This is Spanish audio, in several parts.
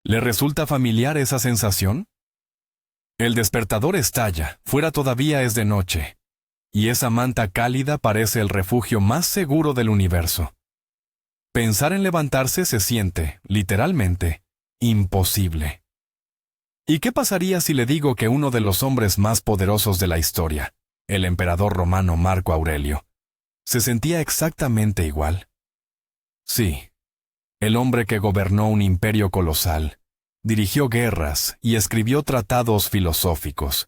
¿Le resulta familiar esa sensación? El despertador estalla, fuera todavía es de noche, y esa manta cálida parece el refugio más seguro del universo. Pensar en levantarse se siente, literalmente, imposible. ¿Y qué pasaría si le digo que uno de los hombres más poderosos de la historia, el emperador romano Marco Aurelio, se sentía exactamente igual? Sí, el hombre que gobernó un imperio colosal, dirigió guerras y escribió tratados filosóficos.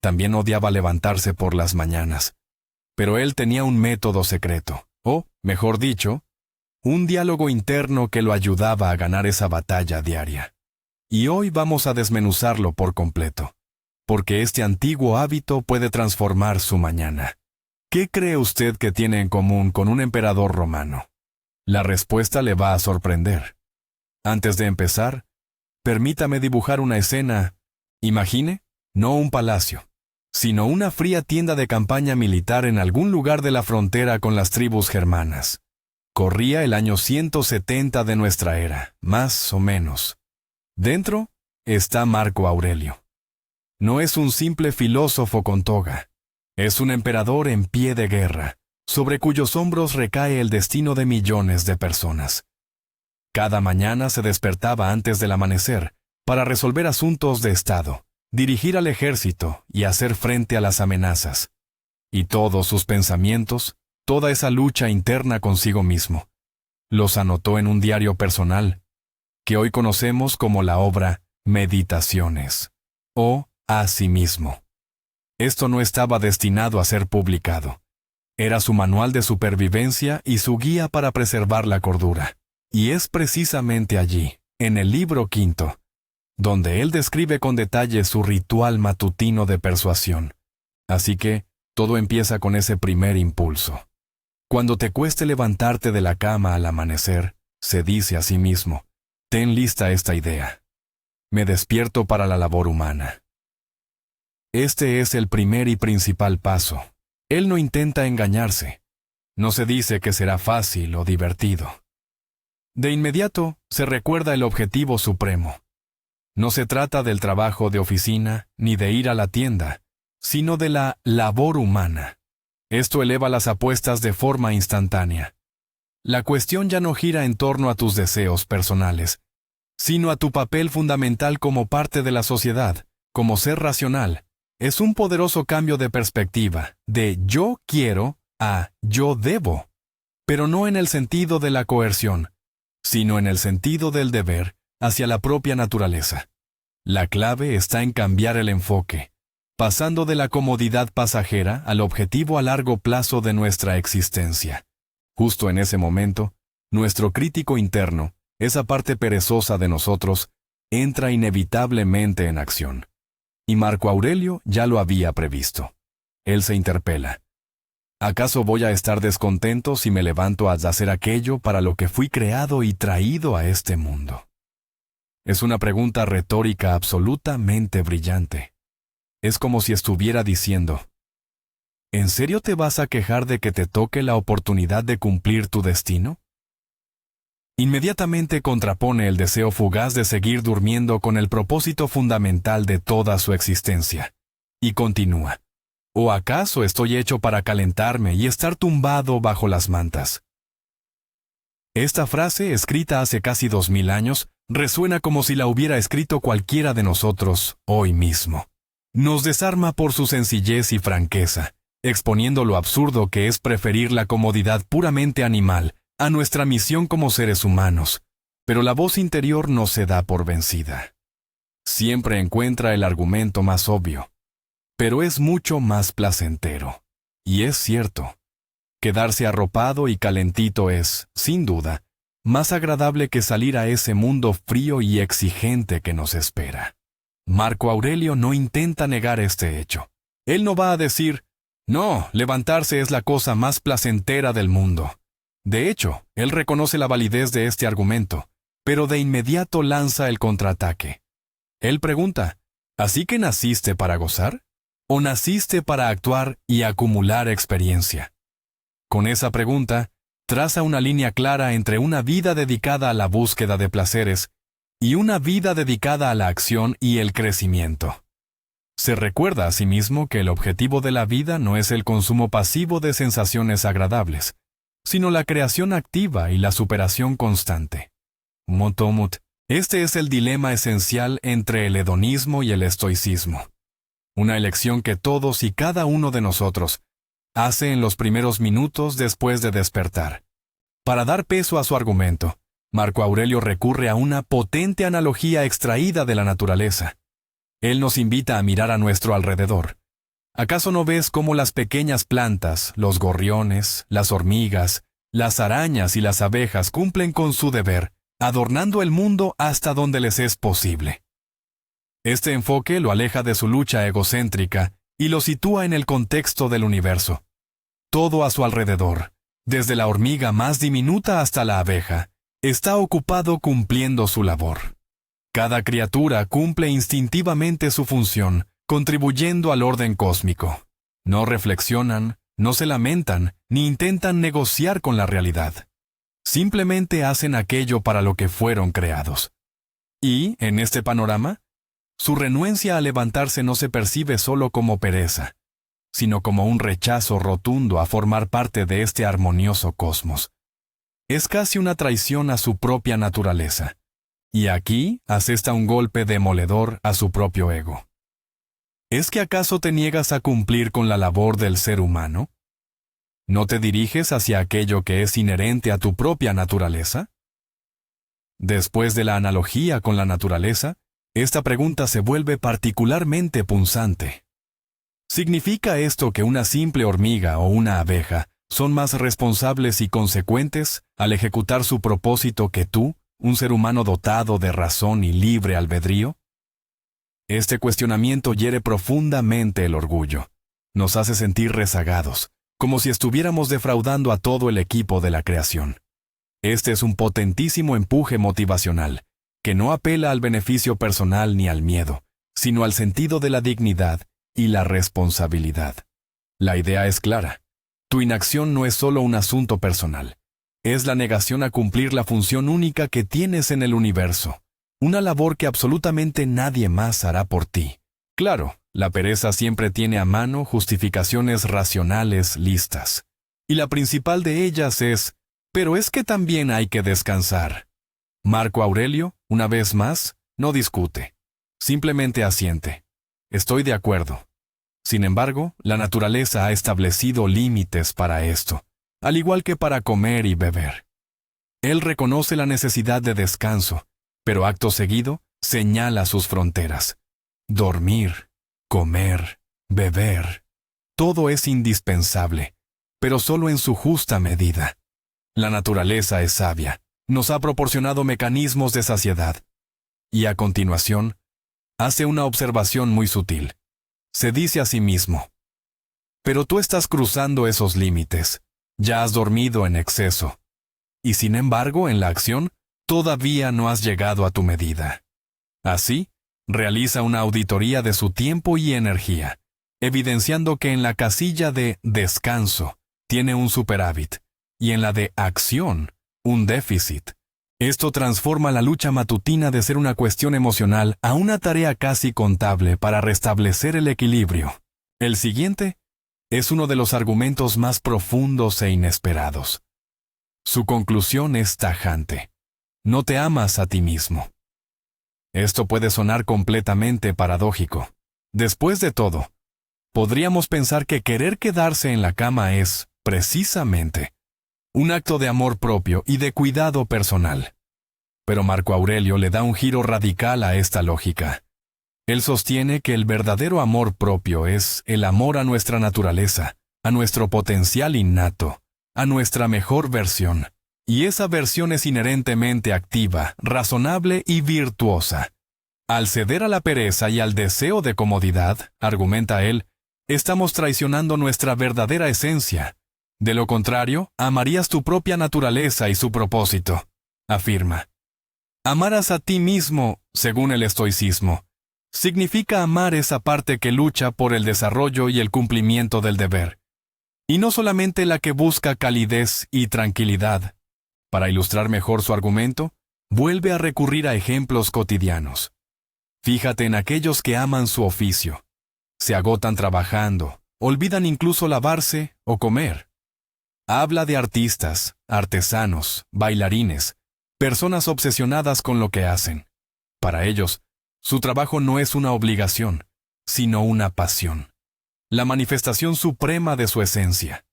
También odiaba levantarse por las mañanas, pero él tenía un método secreto, o, mejor dicho, un diálogo interno que lo ayudaba a ganar esa batalla diaria. Y hoy vamos a desmenuzarlo por completo, porque este antiguo hábito puede transformar su mañana. ¿Qué cree usted que tiene en común con un emperador romano? La respuesta le va a sorprender. Antes de empezar, permítame dibujar una escena. Imagine, no un palacio, sino una fría tienda de campaña militar en algún lugar de la frontera con las tribus germanas. Corría el año 170 de nuestra era, más o menos. Dentro está Marco Aurelio. No es un simple filósofo con toga. Es un emperador en pie de guerra, sobre cuyos hombros recae el destino de millones de personas. Cada mañana se despertaba antes del amanecer para resolver asuntos de Estado, dirigir al ejército y hacer frente a las amenazas. Y todos sus pensamientos, toda esa lucha interna consigo mismo, los anotó en un diario personal, que hoy conocemos como la obra Meditaciones, o A sí mismo. Esto no estaba destinado a ser publicado. Era su manual de supervivencia y su guía para preservar la cordura. Y es precisamente allí, en el libro quinto, donde él describe con detalle su ritual matutino de persuasión. Así que, todo empieza con ese primer impulso. Cuando te cueste levantarte de la cama al amanecer, se dice a sí mismo, ten lista esta idea. Me despierto para la labor humana. Este es el primer y principal paso. Él no intenta engañarse. No se dice que será fácil o divertido. De inmediato, se recuerda el objetivo supremo. No se trata del trabajo de oficina ni de ir a la tienda, sino de la labor humana. Esto eleva las apuestas de forma instantánea. La cuestión ya no gira en torno a tus deseos personales, sino a tu papel fundamental como parte de la sociedad, como ser racional. Es un poderoso cambio de perspectiva, de yo quiero a yo debo, pero no en el sentido de la coerción, sino en el sentido del deber hacia la propia naturaleza. La clave está en cambiar el enfoque, pasando de la comodidad pasajera al objetivo a largo plazo de nuestra existencia. Justo en ese momento, nuestro crítico interno, esa parte perezosa de nosotros, entra inevitablemente en acción. Y Marco Aurelio ya lo había previsto. Él se interpela. ¿Acaso voy a estar descontento si me levanto a hacer aquello para lo que fui creado y traído a este mundo? Es una pregunta retórica absolutamente brillante. Es como si estuviera diciendo, ¿en serio te vas a quejar de que te toque la oportunidad de cumplir tu destino? Inmediatamente contrapone el deseo fugaz de seguir durmiendo con el propósito fundamental de toda su existencia. Y continúa. ¿O acaso estoy hecho para calentarme y estar tumbado bajo las mantas? Esta frase, escrita hace casi 2000 años, resuena como si la hubiera escrito cualquiera de nosotros hoy mismo. Nos desarma por su sencillez y franqueza, exponiendo lo absurdo que es preferir la comodidad puramente animal a nuestra misión como seres humanos, pero la voz interior no se da por vencida. Siempre encuentra el argumento más obvio, pero es mucho más placentero. Y es cierto, quedarse arropado y calentito es, sin duda, más agradable que salir a ese mundo frío y exigente que nos espera. Marco Aurelio no intenta negar este hecho. Él no va a decir, no, levantarse es la cosa más placentera del mundo. De hecho, él reconoce la validez de este argumento, pero de inmediato lanza el contraataque. Él pregunta, ¿así que naciste para gozar? ¿O naciste para actuar y acumular experiencia? Con esa pregunta, traza una línea clara entre una vida dedicada a la búsqueda de placeres y una vida dedicada a la acción y el crecimiento. Se recuerda a sí mismo que el objetivo de la vida no es el consumo pasivo de sensaciones agradables, sino la creación activa y la superación constante. Motomut, este es el dilema esencial entre el hedonismo y el estoicismo. Una elección que todos y cada uno de nosotros hace en los primeros minutos después de despertar. Para dar peso a su argumento, Marco Aurelio recurre a una potente analogía extraída de la naturaleza. Él nos invita a mirar a nuestro alrededor. ¿Acaso no ves cómo las pequeñas plantas, los gorriones, las hormigas, las arañas y las abejas cumplen con su deber, adornando el mundo hasta donde les es posible? Este enfoque lo aleja de su lucha egocéntrica y lo sitúa en el contexto del universo. Todo a su alrededor, desde la hormiga más diminuta hasta la abeja, está ocupado cumpliendo su labor. Cada criatura cumple instintivamente su función, contribuyendo al orden cósmico. No reflexionan, no se lamentan, ni intentan negociar con la realidad. Simplemente hacen aquello para lo que fueron creados. Y, en este panorama, su renuencia a levantarse no se percibe solo como pereza, sino como un rechazo rotundo a formar parte de este armonioso cosmos. Es casi una traición a su propia naturaleza. Y aquí asesta un golpe demoledor a su propio ego. ¿Es que acaso te niegas a cumplir con la labor del ser humano? ¿No te diriges hacia aquello que es inherente a tu propia naturaleza? Después de la analogía con la naturaleza, esta pregunta se vuelve particularmente punzante. ¿Significa esto que una simple hormiga o una abeja son más responsables y consecuentes al ejecutar su propósito que tú, un ser humano dotado de razón y libre albedrío? Este cuestionamiento hiere profundamente el orgullo. Nos hace sentir rezagados, como si estuviéramos defraudando a todo el equipo de la creación. Este es un potentísimo empuje motivacional, que no apela al beneficio personal ni al miedo, sino al sentido de la dignidad y la responsabilidad. La idea es clara. Tu inacción no es solo un asunto personal. Es la negación a cumplir la función única que tienes en el universo. Una labor que absolutamente nadie más hará por ti. Claro, la pereza siempre tiene a mano justificaciones racionales listas. Y la principal de ellas es, pero es que también hay que descansar. Marco Aurelio, una vez más, no discute. Simplemente asiente. Estoy de acuerdo. Sin embargo, la naturaleza ha establecido límites para esto, al igual que para comer y beber. Él reconoce la necesidad de descanso, pero acto seguido señala sus fronteras. Dormir, comer, beber, todo es indispensable, pero solo en su justa medida. La naturaleza es sabia, nos ha proporcionado mecanismos de saciedad. Y a continuación, hace una observación muy sutil. Se dice a sí mismo, pero tú estás cruzando esos límites, ya has dormido en exceso, y sin embargo en la acción todavía no has llegado a tu medida. Así, realiza una auditoría de su tiempo y energía, evidenciando que en la casilla de descanso tiene un superávit, y en la de acción, un déficit. Esto transforma la lucha matutina de ser una cuestión emocional a una tarea casi contable para restablecer el equilibrio. El siguiente es uno de los argumentos más profundos e inesperados. Su conclusión es tajante. No te amas a ti mismo. Esto puede sonar completamente paradójico. Después de todo, podríamos pensar que querer quedarse en la cama es, precisamente, un acto de amor propio y de cuidado personal. Pero Marco Aurelio le da un giro radical a esta lógica. Él sostiene que el verdadero amor propio es el amor a nuestra naturaleza, a nuestro potencial innato, a nuestra mejor versión. Y esa versión es inherentemente activa, razonable y virtuosa. Al ceder a la pereza y al deseo de comodidad, argumenta él, estamos traicionando nuestra verdadera esencia. De lo contrario, amarías tu propia naturaleza y su propósito, afirma. Amarás a ti mismo, según el estoicismo, significa amar esa parte que lucha por el desarrollo y el cumplimiento del deber, y no solamente la que busca calidez y tranquilidad. Para ilustrar mejor su argumento, Vuelve a recurrir a ejemplos cotidianos. Fíjate en aquellos que aman su oficio. Se agotan trabajando, olvidan incluso lavarse o comer. Habla de artistas, artesanos, bailarines, personas obsesionadas con lo que hacen. Para ellos, su trabajo no es una obligación, sino una pasión. La manifestación suprema de su esencia.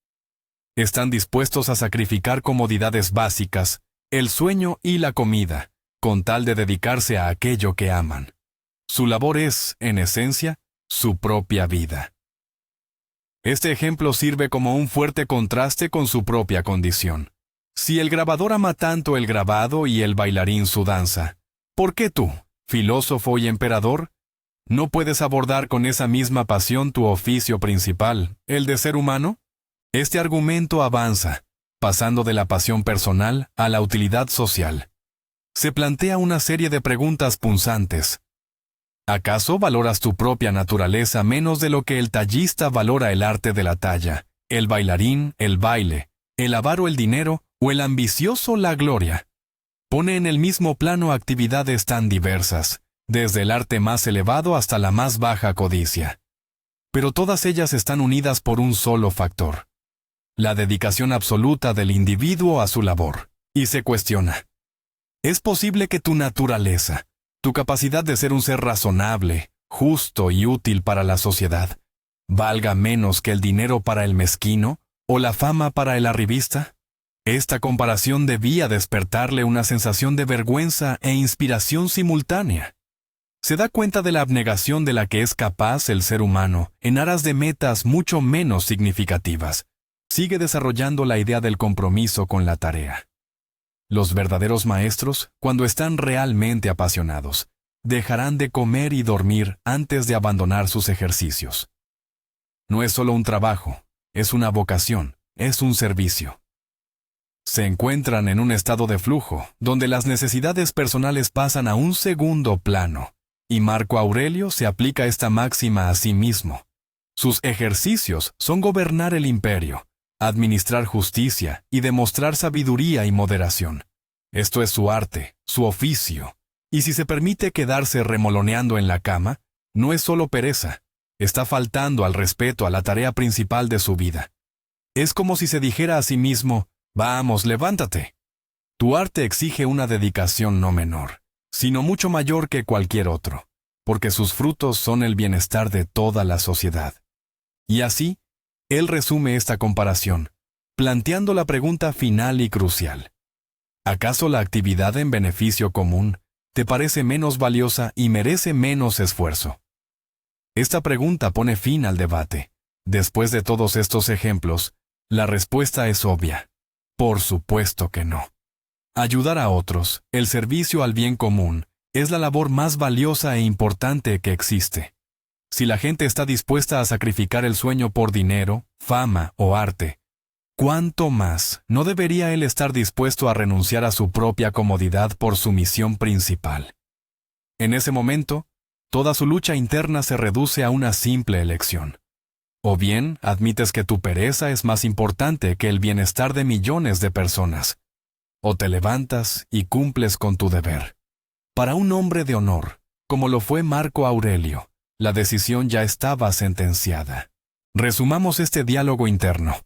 Están dispuestos a sacrificar comodidades básicas, el sueño y la comida, con tal de dedicarse a aquello que aman. Su labor es, en esencia, su propia vida. Este ejemplo sirve como un fuerte contraste con su propia condición. Si el grabador ama tanto el grabado y el bailarín su danza, ¿por qué tú, filósofo y emperador, no puedes abordar con esa misma pasión tu oficio principal, el de ser humano? Este argumento avanza, pasando de la pasión personal a la utilidad social. Se plantea una serie de preguntas punzantes. ¿Acaso valoras tu propia naturaleza menos de lo que el tallista valora el arte de la talla, el bailarín el baile, el avaro el dinero o el ambicioso la gloria? Pone en el mismo plano actividades tan diversas, desde el arte más elevado hasta la más baja codicia. Pero todas ellas están unidas por un solo factor: la dedicación absoluta del individuo a su labor. Y se cuestiona: ¿es posible que tu naturaleza, tu capacidad de ser un ser razonable, justo y útil para la sociedad, valga menos que el dinero para el mezquino o la fama para el arribista? Esta comparación debía despertarle una sensación de vergüenza e inspiración simultánea. Se da cuenta de la abnegación de la que es capaz el ser humano en aras de metas mucho menos significativas. Sigue desarrollando la idea del compromiso con la tarea. Los verdaderos maestros, cuando están realmente apasionados, dejarán de comer y dormir antes de abandonar sus ejercicios. No es solo un trabajo, es una vocación, es un servicio. Se encuentran en un estado de flujo, donde las necesidades personales pasan a un segundo plano, y Marco Aurelio se aplica esta máxima a sí mismo. Sus ejercicios son gobernar el imperio, administrar justicia y demostrar sabiduría y moderación. Esto es su arte, su oficio, y si se permite quedarse remoloneando en la cama, no es solo pereza, está faltando al respeto a la tarea principal de su vida. Es como si se dijera a sí mismo: «Vamos, levántate». Tu arte exige una dedicación no menor, sino mucho mayor que cualquier otro, porque sus frutos son el bienestar de toda la sociedad. Y así, él resume esta comparación, planteando la pregunta final y crucial: ¿acaso la actividad en beneficio común te parece menos valiosa y merece menos esfuerzo? Esta pregunta pone fin al debate. Después de todos estos ejemplos, la respuesta es obvia: por supuesto que no. Ayudar a otros, el servicio al bien común, es la labor más valiosa e importante que existe. Si la gente está dispuesta a sacrificar el sueño por dinero, fama o arte, ¿cuánto más no debería él estar dispuesto a renunciar a su propia comodidad por su misión principal? En ese momento, toda su lucha interna se reduce a una simple elección. O bien admites que tu pereza es más importante que el bienestar de millones de personas, o te levantas y cumples con tu deber. Para un hombre de honor, como lo fue Marco Aurelio, la decisión ya estaba sentenciada. Resumamos este diálogo interno.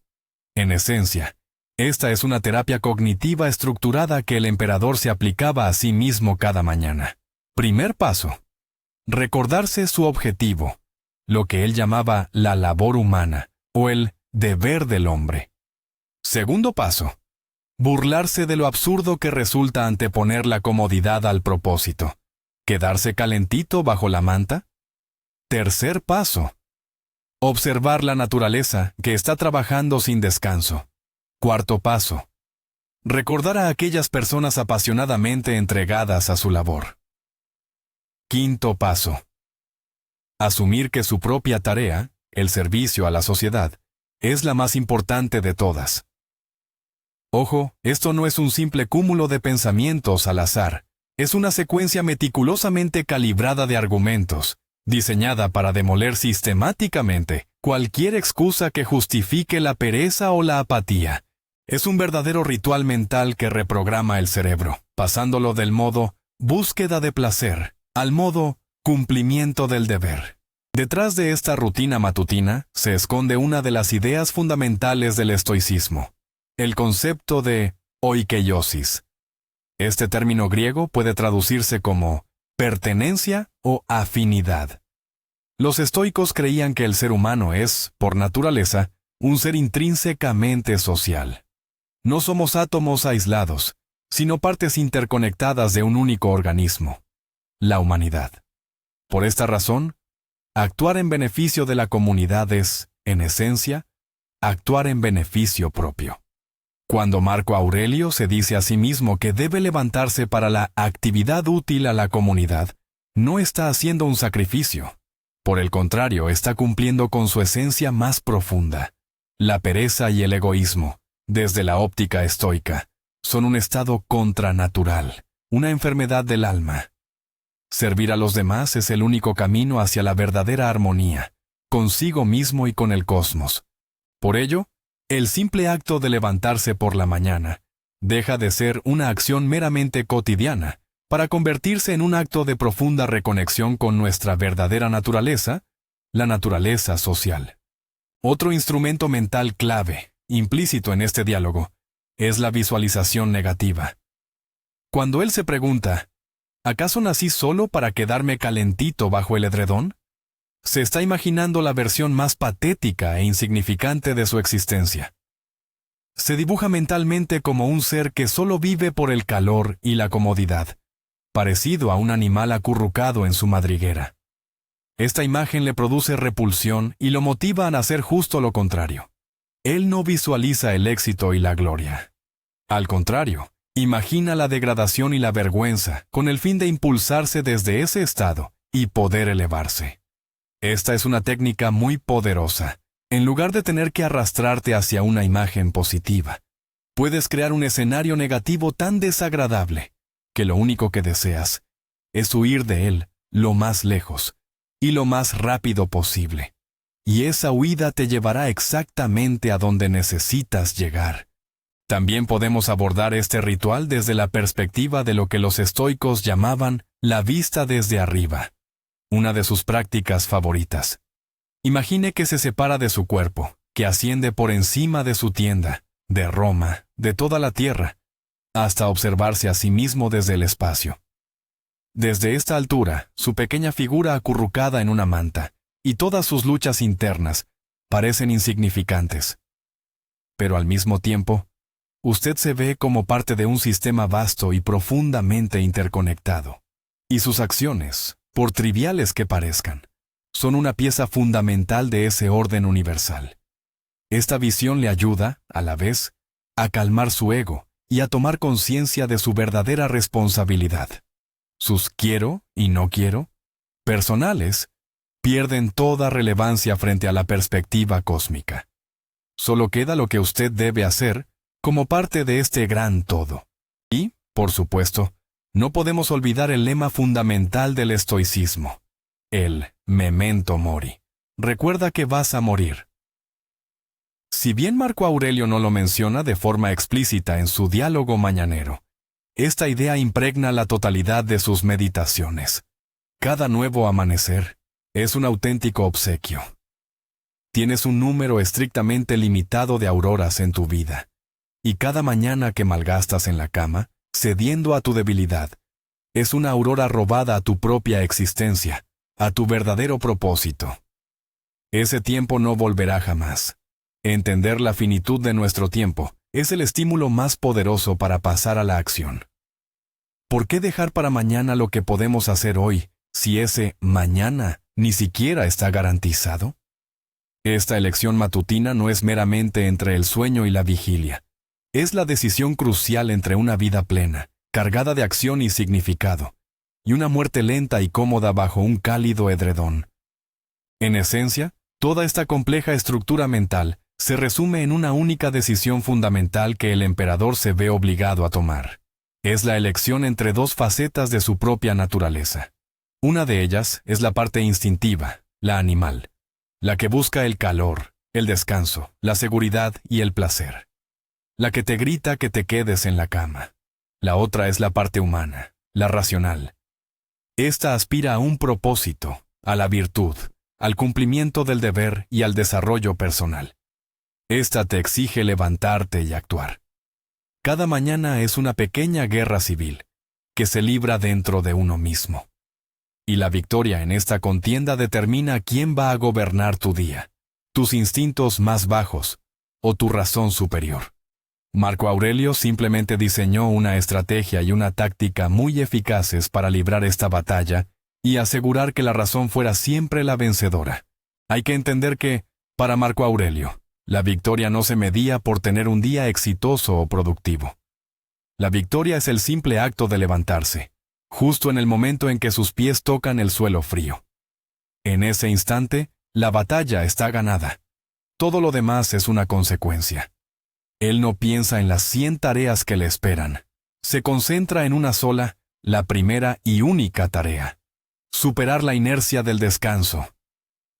En esencia, esta es una terapia cognitiva estructurada que el emperador se aplicaba a sí mismo cada mañana. Primer paso: recordarse su objetivo, lo que él llamaba la labor humana, o el deber del hombre. Segundo paso: burlarse de lo absurdo que resulta anteponer la comodidad al propósito. ¿Quedarse calentito bajo la manta? Tercer paso: observar la naturaleza que está trabajando sin descanso. Cuarto paso: recordar a aquellas personas apasionadamente entregadas a su labor. Quinto paso: asumir que su propia tarea, el servicio a la sociedad, es la más importante de todas. Ojo, esto no es un simple cúmulo de pensamientos al azar, es una secuencia meticulosamente calibrada de argumentos, diseñada para demoler sistemáticamente cualquier excusa que justifique la pereza o la apatía. Es un verdadero ritual mental que reprograma el cerebro, pasándolo del modo búsqueda de placer al modo cumplimiento del deber. Detrás de esta rutina matutina se esconde una de las ideas fundamentales del estoicismo, el concepto de oikeiosis. Este término griego puede traducirse como pertenencia o afinidad. Los estoicos creían que el ser humano es, por naturaleza, un ser intrínsecamente social. No somos átomos aislados, sino partes interconectadas de un único organismo, la humanidad. Por esta razón, actuar en beneficio de la comunidad es, en esencia, actuar en beneficio propio. Cuando Marco Aurelio se dice a sí mismo que debe levantarse para la actividad útil a la comunidad, no está haciendo un sacrificio. Por el contrario, está cumpliendo con su esencia más profunda. La pereza y el egoísmo, desde la óptica estoica, son un estado contranatural, una enfermedad del alma. Servir a los demás es el único camino hacia la verdadera armonía, consigo mismo y con el cosmos. Por ello, el simple acto de levantarse por la mañana deja de ser una acción meramente cotidiana para convertirse en un acto de profunda reconexión con nuestra verdadera naturaleza, la naturaleza social. Otro instrumento mental clave, implícito en este diálogo, es la visualización negativa. Cuando él se pregunta, ¿acaso nací solo para quedarme calentito bajo el edredón? Se está imaginando la versión más patética e insignificante de su existencia. Se dibuja mentalmente como un ser que solo vive por el calor y la comodidad, parecido a un animal acurrucado en su madriguera. Esta imagen le produce repulsión y lo motiva a hacer justo lo contrario. Él no visualiza el éxito y la gloria. Al contrario, imagina la degradación y la vergüenza con el fin de impulsarse desde ese estado y poder elevarse. Esta es una técnica muy poderosa. En lugar de tener que arrastrarte hacia una imagen positiva, puedes crear un escenario negativo tan desagradable que lo único que deseas es huir de él lo más lejos y lo más rápido posible. Y esa huida te llevará exactamente a donde necesitas llegar. También podemos abordar este ritual desde la perspectiva de lo que los estoicos llamaban la vista desde arriba, una de sus prácticas favoritas. Imagine que se separa de su cuerpo, que asciende por encima de su tienda, de Roma, de toda la tierra, hasta observarse a sí mismo desde el espacio. Desde esta altura, su pequeña figura acurrucada en una manta, y todas sus luchas internas, parecen insignificantes. Pero al mismo tiempo, usted se ve como parte de un sistema vasto y profundamente interconectado. Y sus acciones, por triviales que parezcan, son una pieza fundamental de ese orden universal. Esta visión le ayuda, a la vez, a calmar su ego y a tomar conciencia de su verdadera responsabilidad. Sus quiero y no quiero, personales, pierden toda relevancia frente a la perspectiva cósmica. Solo queda lo que usted debe hacer como parte de este gran todo. Y, por supuesto, no podemos olvidar el lema fundamental del estoicismo, el memento mori. Recuerda que vas a morir. Si bien Marco Aurelio no lo menciona de forma explícita en su diálogo mañanero, esta idea impregna la totalidad de sus meditaciones. Cada nuevo amanecer es un auténtico obsequio. Tienes un número estrictamente limitado de auroras en tu vida, y cada mañana que malgastas en la cama, cediendo a tu debilidad, es una aurora robada a tu propia existencia, a tu verdadero propósito. Ese tiempo no volverá jamás. Entender la finitud de nuestro tiempo es el estímulo más poderoso para pasar a la acción. ¿Por qué dejar para mañana lo que podemos hacer hoy, si ese mañana ni siquiera está garantizado? Esta elección matutina no es meramente entre el sueño y la vigilia. Es la decisión crucial entre una vida plena, cargada de acción y significado, y una muerte lenta y cómoda bajo un cálido edredón. En esencia, toda esta compleja estructura mental se resume en una única decisión fundamental que el emperador se ve obligado a tomar. Es la elección entre dos facetas de su propia naturaleza. Una de ellas es la parte instintiva, la animal, la que busca el calor, el descanso, la seguridad y el placer. la que te grita que te quedes en la cama. La otra es la parte humana, la racional. Esta aspira a un propósito, a la virtud, al cumplimiento del deber y al desarrollo personal. Esta te exige levantarte y actuar. Cada mañana es una pequeña guerra civil que se libra dentro de uno mismo. Y la victoria en esta contienda determina quién va a gobernar tu día, tus instintos más bajos o tu razón superior. Marco Aurelio simplemente diseñó una estrategia y una táctica muy eficaces para librar esta batalla y asegurar que la razón fuera siempre la vencedora. Hay que entender que, para Marco Aurelio, la victoria no se medía por tener un día exitoso o productivo. La victoria es el simple acto de levantarse, justo en el momento en que sus pies tocan el suelo frío. En ese instante, la batalla está ganada. Todo lo demás es una consecuencia. Él no piensa en las 100 tareas que le esperan. Se concentra en una sola, la primera y única tarea: superar la inercia del descanso.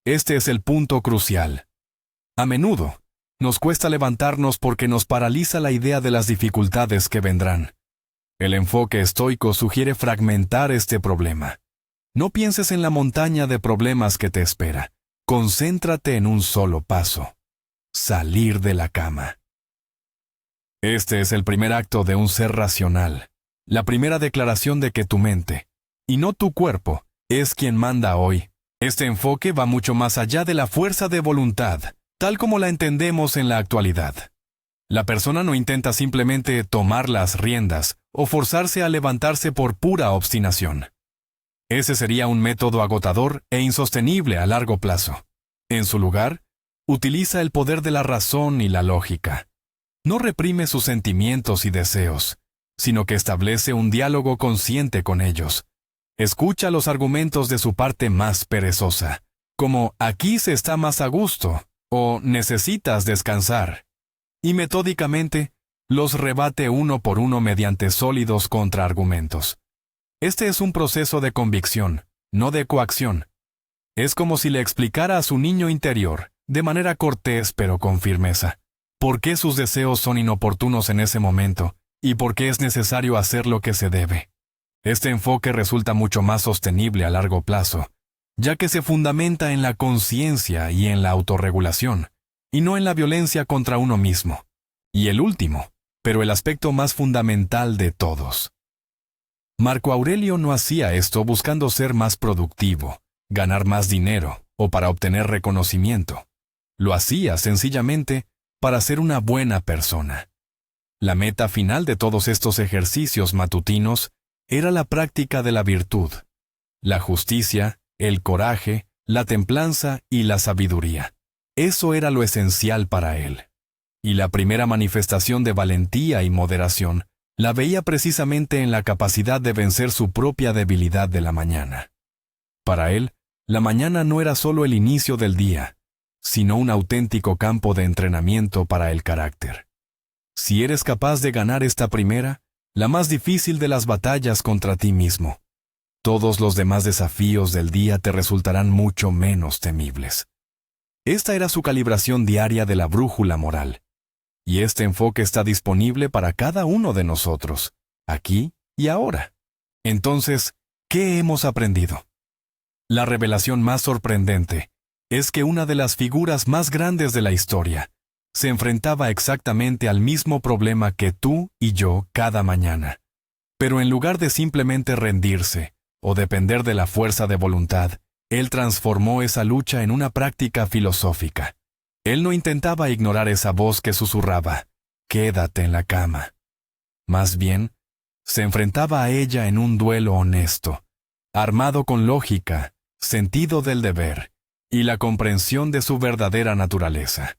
Este es el punto crucial. A menudo, nos cuesta levantarnos porque nos paraliza la idea de las dificultades que vendrán. El enfoque estoico sugiere fragmentar este problema. No pienses en la montaña de problemas que te espera. Concéntrate en un solo paso: salir de la cama. Este es el primer acto de un ser racional, la primera declaración de que tu mente, y no tu cuerpo, es quien manda hoy. Este enfoque va mucho más allá de la fuerza de voluntad, tal como la entendemos en la actualidad. La persona no intenta simplemente tomar las riendas o forzarse a levantarse por pura obstinación. Ese sería un método agotador e insostenible a largo plazo. En su lugar, utiliza el poder de la razón y la lógica. No reprime sus sentimientos y deseos, sino que establece un diálogo consciente con ellos. Escucha los argumentos de su parte más perezosa, como «aquí se está más a gusto» o «necesitas descansar». Y metódicamente, los rebate uno por uno mediante sólidos contraargumentos. Este es un proceso de convicción, no de coacción. Es como si le explicara a su niño interior, de manera cortés pero con firmeza, por qué sus deseos son inoportunos en ese momento y por qué es necesario hacer lo que se debe. Este enfoque resulta mucho más sostenible a largo plazo, ya que se fundamenta en la conciencia y en la autorregulación, y no en la violencia contra uno mismo. Y el último, pero el aspecto más fundamental de todos. Marco Aurelio no hacía esto buscando ser más productivo, ganar más dinero o para obtener reconocimiento. Lo hacía sencillamente para ser una buena persona. La meta final de todos estos ejercicios matutinos era la práctica de la virtud, la justicia, el coraje, la templanza y la sabiduría. Eso era lo esencial para él. Y la primera manifestación de valentía y moderación la veía precisamente en la capacidad de vencer su propia debilidad de la mañana. Para él, la mañana no era solo el inicio del día, sino un auténtico campo de entrenamiento para el carácter. Si eres capaz de ganar esta primera, la más difícil de las batallas contra ti mismo, todos los demás desafíos del día te resultarán mucho menos temibles. Esta era su calibración diaria de la brújula moral. Y este enfoque está disponible para cada uno de nosotros, aquí y ahora. Entonces, ¿qué hemos aprendido? La revelación más sorprendente es que una de las figuras más grandes de la historia se enfrentaba exactamente al mismo problema que tú y yo cada mañana. Pero en lugar de simplemente rendirse o depender de la fuerza de voluntad, él transformó esa lucha en una práctica filosófica. Él no intentaba ignorar esa voz que susurraba, «Quédate en la cama». Más bien, se enfrentaba a ella en un duelo honesto, armado con lógica, sentido del deber y la comprensión de su verdadera naturaleza.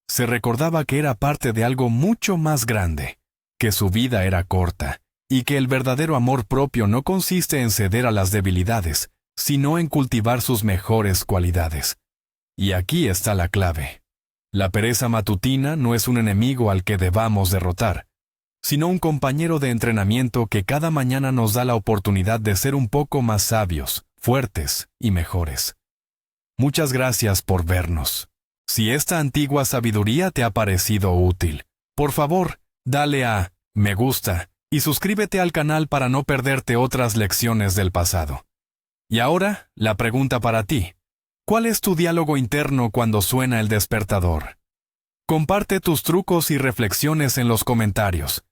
Se recordaba que era parte de algo mucho más grande, que su vida era corta y que el verdadero amor propio no consiste en ceder a las debilidades, sino en cultivar sus mejores cualidades. Y aquí está la clave. La pereza matutina no es un enemigo al que debamos derrotar, sino un compañero de entrenamiento que cada mañana nos da la oportunidad de ser un poco más sabios, fuertes y mejores. Muchas gracias por vernos. Si esta antigua sabiduría te ha parecido útil, Por favor, dale a me gusta y suscríbete al canal para no perderte otras lecciones del pasado. Y ahora, la pregunta para ti. ¿Cuál es tu diálogo interno cuando suena el despertador? Comparte tus trucos y reflexiones en los comentarios.